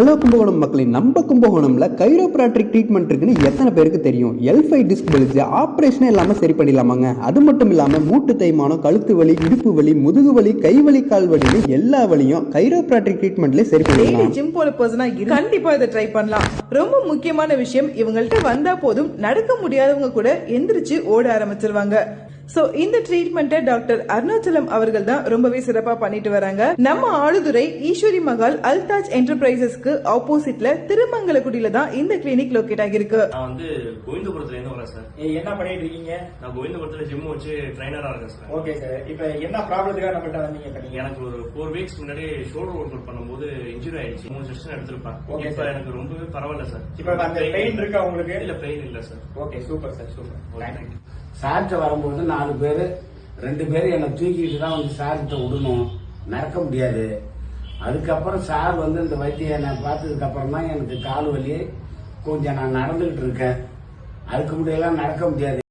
Hello Kumbakonam மக்களே, நம்ம கும்பகோணம்ல கைரோபிராக்டிக் treatment இருக்குன்னு எத்தனை பேருக்கு தெரியும்? L5 டிஸ்க் பல்ஜ் ஆப்ரேஷனே இல்லாம சரி பண்ணிடலாமாங்க. அது மட்டும் இல்லாம மூட்டு தேய்மானம், கழுத்து வலி, இடுப்பு வலி, முதுகு வலி, கை வலி, கால் வலின்னு எல்லா வலியும் கைரோபிராக்டிக் ட்ரீட்மெண்ட்ல சரி பண்ணிடலாம். ஜிம் போல பர்சனா கண்டிப்பா இதை ட்ரை பண்ணலாம். ரொம்ப முக்கியமான விஷயம், இவங்கள்ட்ட வந்தா போதும் நடக்க முடியாதவங்க கூட எந்திரிச்சு ஓட ஆரம்பிச்சிருவாங்க. சோ இந்த ட்ரீட்மெண்ட்டை டாக்டர் அருணாச்சலம் அவர்கள் தான் ரொம்பவே சிறப்பா பண்ணிட்டு வராங்க. நம்ம ஆளுதுறை ஈஸ்வரி மகால் அல்தாஜ் என்டர்பிரைசஸ்க்கு ஆப்போசிட்ல திருமங்கலக்குடியில தான் இந்த கிளினிக் லொகேட் ஆகிருக்கு. நான் வந்து கோவிந்தபுரத்துல இருந்து வரேன் சார். என்ன பண்ணிட்டு இருக்கீங்க? நான் கோவிந்தபுரத்துல ஜிம் வச்சு ட்ரைனரா இருக்கேன் சார். Okay sir. இப்ப என்ன ப்ராப்ளத்துக்காக நம்மகிட்ட வந்தீங்க? எனக்கு ஒரு 4 வீக்ஸ் முன்னாடி ஷோல்டர் ஒர்க் அவுட் பண்ணும்போது இன்ஜுரி ஆயிடுச்சு. 3 செஷன் எடுத்திருப்பேன். இப்ப எனக்கு ரொம்பவே பரவாயில்ல சார். இப்ப அந்த பெயின் இருக்கா உங்களுக்கு? இல்ல, பெயின் இல்ல sir. Okay, super sir, super. சார்ட்ட வரும்போது 4 பேரு 2 பேரு என்னை தூக்கிட்டு தான் வந்து சார்கிட்ட விடணும், நடக்க முடியாது. அதுக்கப்புறம் சார் வந்து இந்த வைத்தியனை பார்த்ததுக்கு அப்புறம் தான் எனக்கு கால் வலி கொஞ்சம் நான் நடந்துகிட்டு இருக்கேன். அதுக்கு முடியெல்லாம் நடக்க முடியாது.